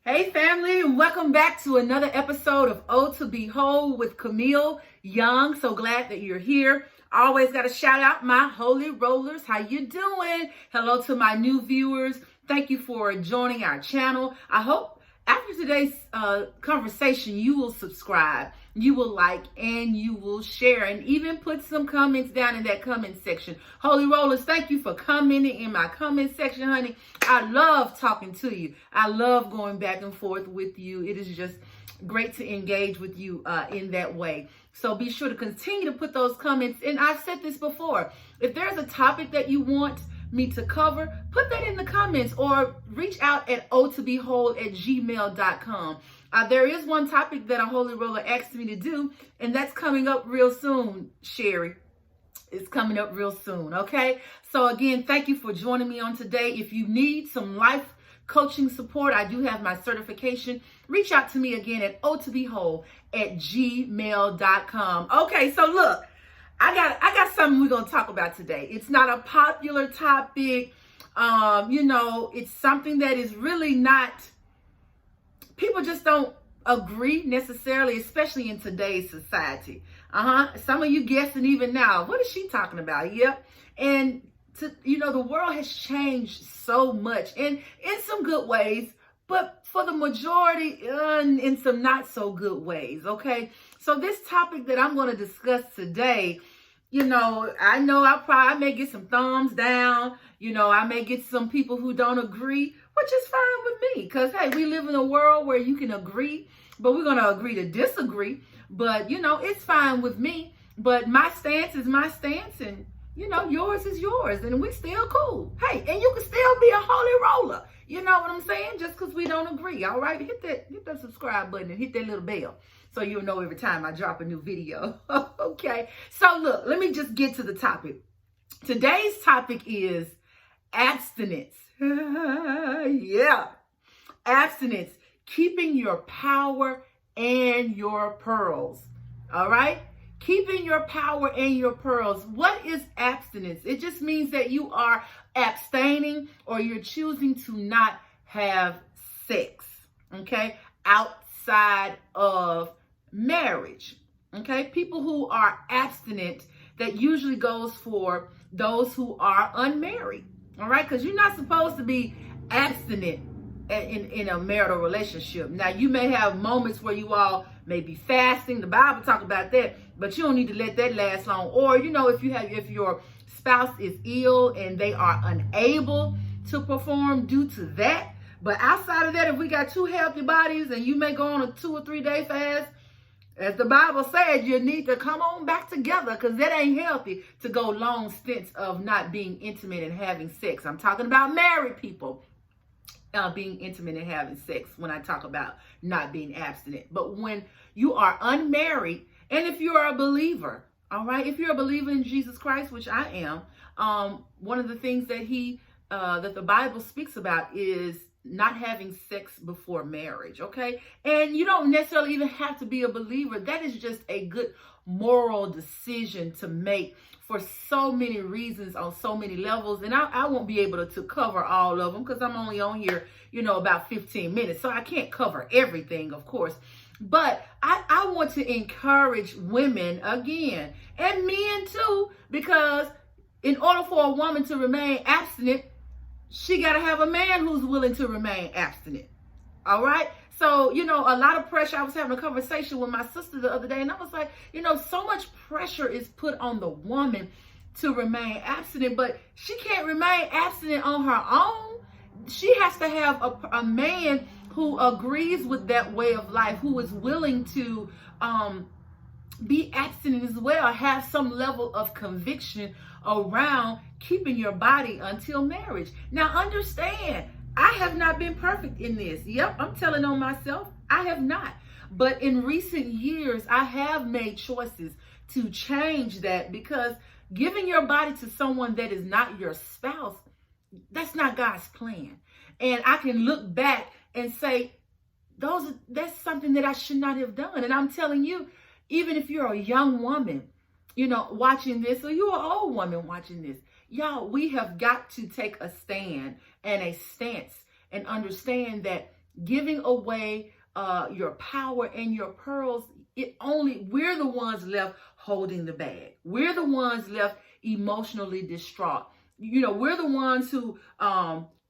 Hey family, and welcome back to another episode of W.H.O.L.E with Camille Young. So glad that you're here. I always got to shout out my holy rollers. How you doing? Hello to my new viewers. Thank you for joining our channel. I hope after today's conversation, you will subscribe, you will like, and you will share, and even put some comments down in that comment section. Holy rollers, thank you for commenting in my comment section, honey. I love talking to you. I love going back and forth with you. It is just great to engage with you in that way. So be sure to continue to put those comments. And I've said this before. If there's a topic that you want me to cover, put that in the comments or reach out at O2BeWhole@gmail.com. There is one topic that a holy roller asked me to do, and that's coming up real soon, Sherry. It's coming up real soon, okay? So again, thank you for joining me on today. If you need some life coaching support, I do have my certification. Reach out to me again at O2BeWhole@gmail.com. Okay, so look, I got something we're going to talk about today. It's not a popular topic. It's something that is really not, people just don't agree necessarily, especially in today's society. Some of you guessing even now, what is she talking about? Yep. And the world has changed so much, and in some good ways, but for the majority, in some not so good ways. Okay. So this topic that I'm going to discuss today, I know I may get some thumbs down. I may get some people who don't agree, which is fine with me. Because, hey, we live in a world where you can agree, but we're going to agree to disagree. But, it's fine with me. But my stance is my stance, and, yours is yours. And we still cool. Hey, and you can still be a holy roller. You know what I'm saying? Just because we don't agree. All right? Hit that subscribe button and hit that little bell, so you'll know every time I drop a new video. Okay. So look, let me just get to the topic. Today's topic is abstinence. Yeah. Abstinence. Keeping your power and your pearls. All right. Keeping your power and your pearls. What is abstinence? It just means that you are abstaining, or you're choosing to not have sex. Okay. Outside of marriage. Okay. People who are abstinent, that usually goes for those who are unmarried. All right. Because you're not supposed to be abstinent in a marital relationship. Now, you may have moments where you all may be fasting. The Bible talks about that, but you don't need to let that last long. Or, if your spouse is ill and they are unable to perform due to that. But outside of that, if we got two healthy bodies and you may go on a 2 or 3 day fast, as the Bible says, you need to come on back together, because that ain't healthy to go long stints of not being intimate and having sex. I'm talking about married people being intimate and having sex when I talk about not being abstinent. But when you are unmarried, and if you are a believer, all right, if you're a believer in Jesus Christ, which I am, one of the things that that the Bible speaks about is not having sex before marriage, okay? And you don't necessarily even have to be a believer. That is just a good moral decision to make for so many reasons on so many levels. And I won't be able to cover all of them, because I'm only on here, about 15 minutes. So I can't cover everything, of course. But I want to encourage women again, and men too, because in order for a woman to remain abstinent, she got to have a man who's willing to remain abstinent. All right. So, a lot of pressure. I was having a conversation with my sister the other day, and I was like, so much pressure is put on the woman to remain abstinent, but she can't remain abstinent on her own. She has to have a man who agrees with that way of life, who is willing to be abstinent as well, have some level of conviction around keeping your body until marriage. Now, understand, I have not been perfect in this. Yep, I'm telling on myself, I have not. But in recent years, I have made choices to change that, because giving your body to someone that is not your spouse, that's not God's plan. And I can look back and say, that's something that I should not have done. And I'm telling you, even if you're a young woman, watching this, or you're an old woman watching this, y'all, we have got to take a stand and a stance and understand that giving away your power and your pearls, we're the ones left holding the bag. We're the ones left emotionally distraught. We're the ones who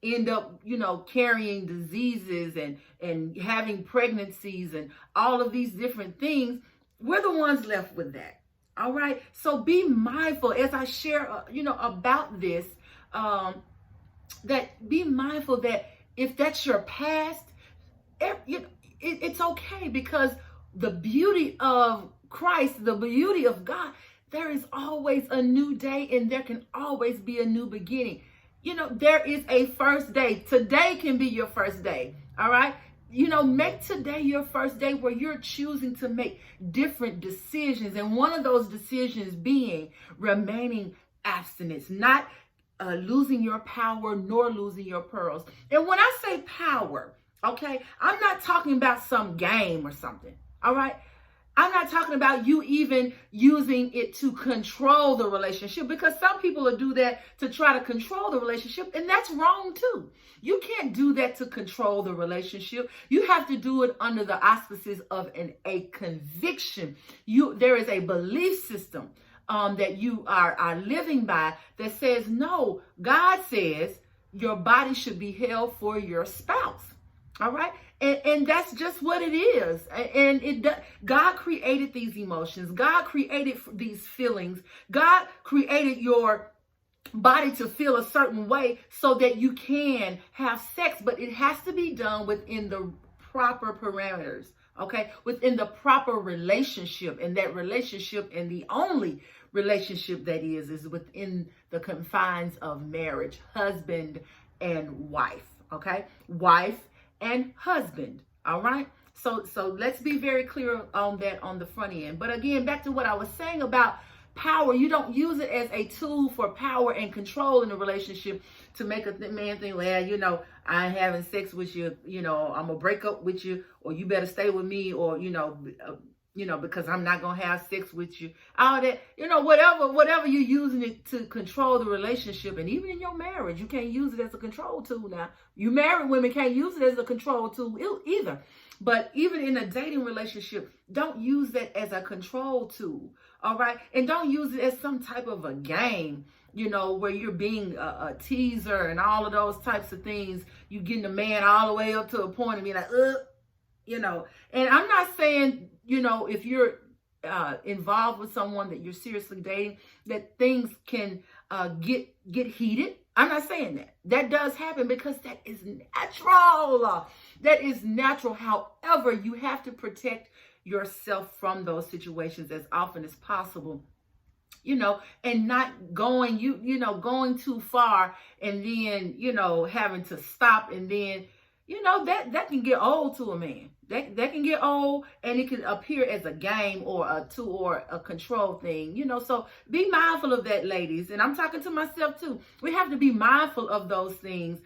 end up, carrying diseases and having pregnancies and all of these different things. We're the ones left with that. All right. So be mindful as I share, about this, that be mindful that if that's your past, it's okay, because the beauty of Christ, the beauty of God, there is always a new day and there can always be a new beginning. There is a first day. Today can be your first day. All right. Make today your first day where you're choosing to make different decisions. And one of those decisions being remaining abstinence, not losing your power nor losing your pearls. And when I say power, okay, I'm not talking about some game or something. All right. I'm not talking about you even using it to control the relationship, because some people will do that to try to control the relationship, and that's wrong too. You can't do that to control the relationship. You have to do it under the auspices of a conviction. There is a belief system that you are living by that says, no, God says your body should be held for your spouse. All right. And that's just what it is. And God created these emotions. God created these feelings. God created your body to feel a certain way so that you can have sex, but it has to be done within the proper parameters. Okay. Within the proper relationship, and that relationship, and the only relationship that is within the confines of marriage, husband and wife. Okay. Wife and husband. All right. So let's be very clear on that on the front end. But again, back to what I was saying about power. You don't use it as a tool for power and control in a relationship to make a man think, well, I ain't having sex with you, I'm gonna break up with you, or you better stay with me, or because I'm not gonna have sex with you. All that, whatever you're using it to control the relationship. And even in your marriage, you can't use it as a control tool. Now, you married women can't use it as a control tool either. But even in a dating relationship, don't use that as a control tool. All right. And don't use it as some type of a game, where you're being a teaser and all of those types of things. You getting the man all the way up to a point and be like, and I'm not saying, if you're involved with someone that you're seriously dating, that things can get heated. I'm not saying that. That does happen, because that is natural. That is natural. However, you have to protect yourself from those situations as often as possible. And not going, going too far and then, having to stop, and then, that can get old to a man. That can get old, and it can appear as a game or a tool or a control thing, so be mindful of that, ladies. And I'm talking to myself too. We have to be mindful of those things,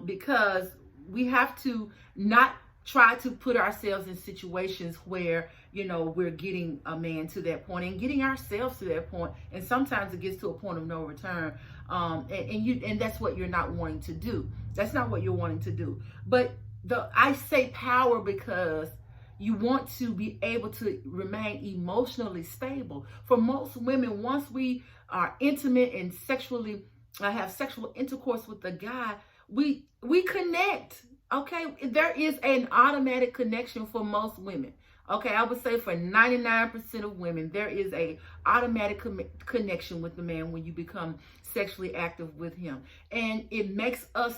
because we have to not try to put ourselves in situations where, we're getting a man to that point and getting ourselves to that point. And sometimes it gets to a point of no return. And that's what you're not wanting to do. That's not what you're wanting to do. But I say power because you want to be able to remain emotionally stable. For most women, once we are intimate and sexually have sexual intercourse with the guy, we connect. Okay, there is an automatic connection for most women. Okay, I would say for 99% of women, there is a automatic connection with the man when you become sexually active with him, and it makes us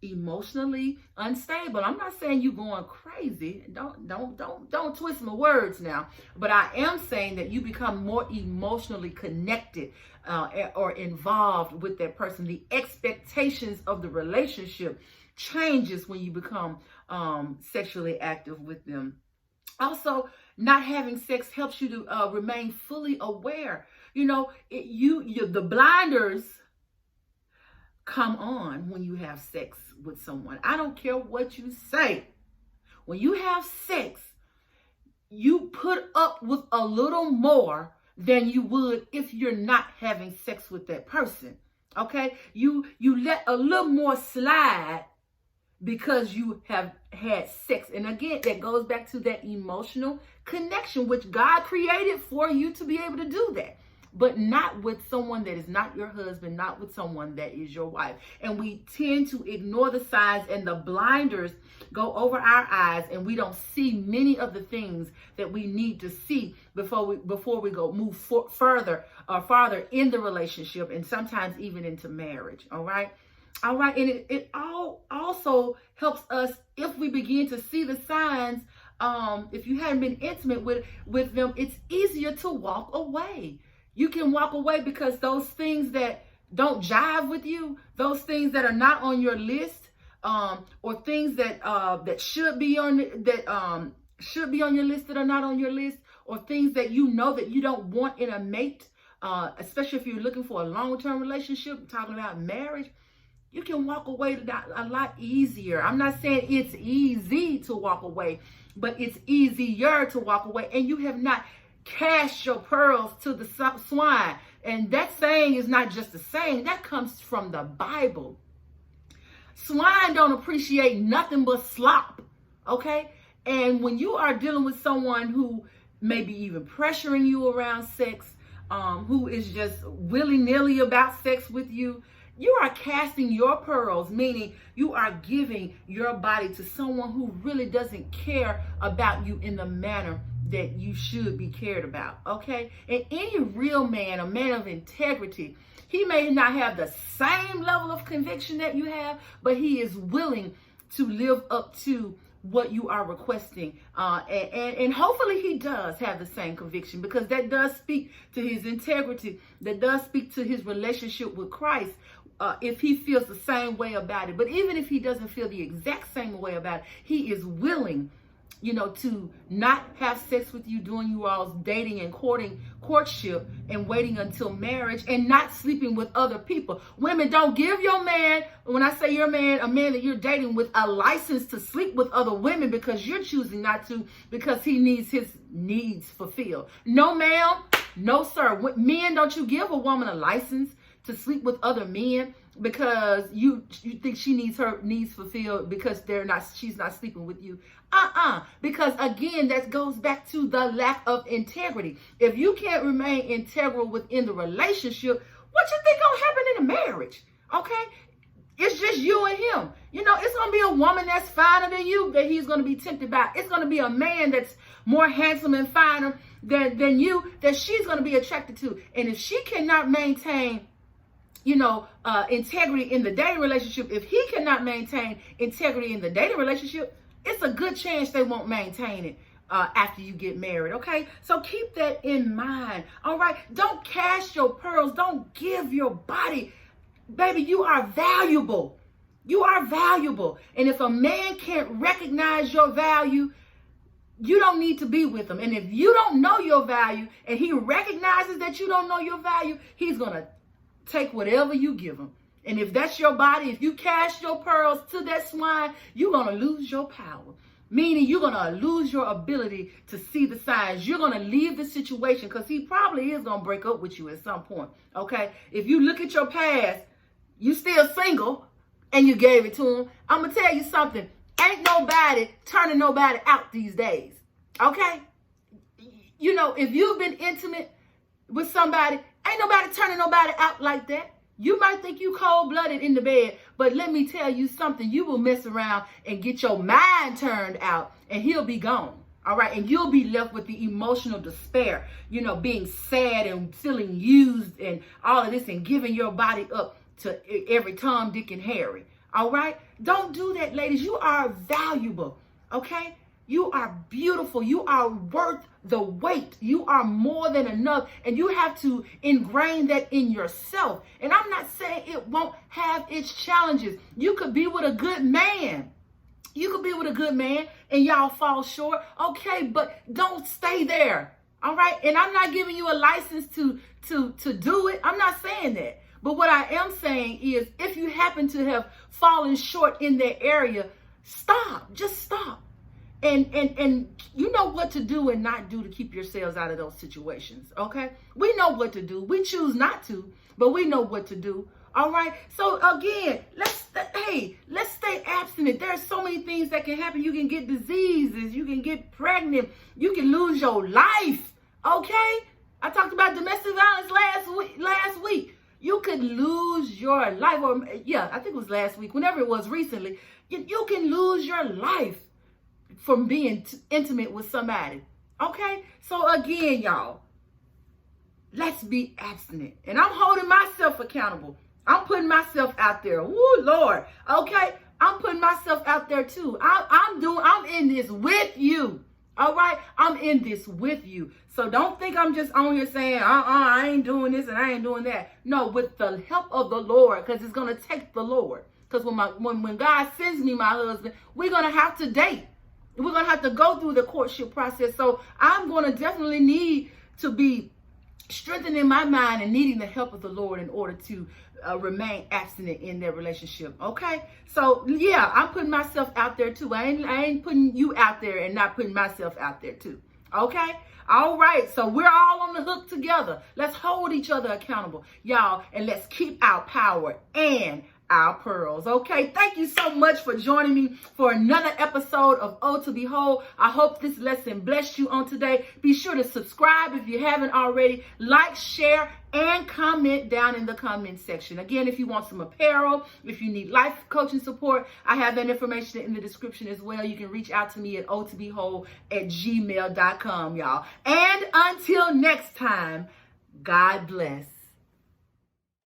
emotionally unstable. I'm not saying you going crazy. Don't twist my words now. But I am saying that you become more emotionally connected or involved with that person. The expectations of the relationship changes when you become sexually active with them. Also, not having sex helps you to remain fully aware. The blinders come on when you have sex with someone. I don't care what you say. When you have sex, you put up with a little more than you would if you're not having sex with that person. Okay? You let a little more slide because you have had sex. And again, that goes back to that emotional connection, which God created for you to be able to do that. But not with someone that is not your husband, not with someone that is your wife. And we tend to ignore the signs, and the blinders go over our eyes, and we don't see many of the things that we need to see before we go move farther in the relationship, and sometimes even into marriage. All right. And it all also helps us if we begin to see the signs. If you haven't been intimate with them, it's easier to walk away. You can walk away because those things that don't jive with you, those things that are not on your list, or things that should be on your list that are not on your list, or things that you know that you don't want in a mate, especially if you're looking for a long-term relationship, talking about marriage. You can walk away a lot easier. I'm not saying it's easy to walk away, but it's easier to walk away, and you have not cast your pearls to the swine. And that saying is not just a saying, that comes from the Bible. Swine don't appreciate nothing but slop, okay? And when you are dealing with someone who may be even pressuring you around sex, who is just willy-nilly about sex with you, you are casting your pearls, meaning you are giving your body to someone who really doesn't care about you in the manner that you should be cared about, okay? And any real man, a man of integrity, he may not have the same level of conviction that you have, but he is willing to live up to what you are requesting. And hopefully he does have the same conviction, because that does speak to his integrity. That does speak to his relationship with Christ, if he feels the same way about it. But even if he doesn't feel the exact same way about it, he is willing, to not have sex with you during you all's dating and courtship and waiting until marriage, and not sleeping with other people. Women, don't give your man, when I say your man, a man that you're dating with, a license to sleep with other women because you're choosing not to, because he needs his needs fulfilled. No, ma'am. No, sir. Men, don't you give a woman a license to sleep with other men because you think she needs her needs fulfilled because she's not sleeping with you. Because again, that goes back to the lack of integrity. If you can't remain integral within the relationship, what you think gonna happen in a marriage? Okay? It's just you and him. It's gonna be a woman that's finer than you that he's gonna be tempted by. It's gonna be a man that's more handsome and finer than you that she's gonna be attracted to. And if she cannot maintain integrity in the dating relationship, if he cannot maintain integrity in the dating relationship, it's a good chance they won't maintain it after you get married, okay? So keep that in mind, all right? Don't cast your pearls. Don't give your body. Baby, you are valuable. You are valuable. And if a man can't recognize your value, you don't need to be with him. And if you don't know your value and he recognizes that you don't know your value, he's going to take whatever you give him. And if that's your body, if you cast your pearls to that swine, you're going to lose your power. Meaning you're going to lose your ability to see the signs. You're going to leave the situation because he probably is going to break up with you at some point. Okay? If you look at your past, you still single and you gave it to him. I'm going to tell you something. Ain't nobody turning nobody out these days. Okay? If you've been intimate with somebody, ain't nobody turning nobody out like that. You might think you cold-blooded in the bed, but let me tell you something. You will mess around and get your mind turned out, and he'll be gone. All right? And you'll be left with the emotional despair, being sad and feeling used and all of this and giving your body up to every Tom, Dick, and Harry. All right? Don't do that, ladies. You are valuable. Okay? You are beautiful. You are worth the wait. You are more than enough. And you have to ingrain that in yourself. And I'm not saying it won't have its challenges. You could be with a good man. You could be with a good man and y'all fall short. Okay, but don't stay there. All right? And I'm not giving you a license to do it. I'm not saying that. But what I am saying is if you happen to have fallen short in that area, stop. Just stop. And you know what to do and not do to keep yourselves out of those situations, okay? We know what to do. We choose not to, but we know what to do. All right. So again, let's stay abstinent. There's so many things that can happen. You can get diseases. You can get pregnant. You can lose your life. Okay. I talked about domestic violence last week. You could lose your life, or yeah, I think it was last week. Whenever it was recently, you can lose your life from being intimate with somebody. Okay. So again, y'all, let's be abstinent, and I'm holding myself accountable. I'm putting myself out there. Woo, Lord. Okay. I'm putting myself out there too. I'm in this with you. All right. I'm in this with you. So don't think I'm just on here saying, I ain't doing this and I ain't doing that. No, with the help of the Lord, because it's going to take the Lord. Because when God sends me my husband, we're going to have to date. We're going to have to go through the courtship process. So I'm going to definitely need to be strengthening my mind and needing the help of the Lord in order to remain abstinent in their relationship. Okay. So yeah, I'm putting myself out there too. I ain't putting you out there and not putting myself out there too. Okay. All right. So we're all on the hook together. Let's hold each other accountable, y'all, and let's keep our power and our pearls. Okay. Thank you so much for joining me for another episode of W.H.O.L.E. I hope this lesson blessed you on today. Be sure to subscribe if you haven't already. Like, share, and comment down in the comment section. Again, if you want some apparel, if you need life coaching support, I have that information in the description as well. You can reach out to me at otobehole@gmail.com, y'all. And until next time, God bless.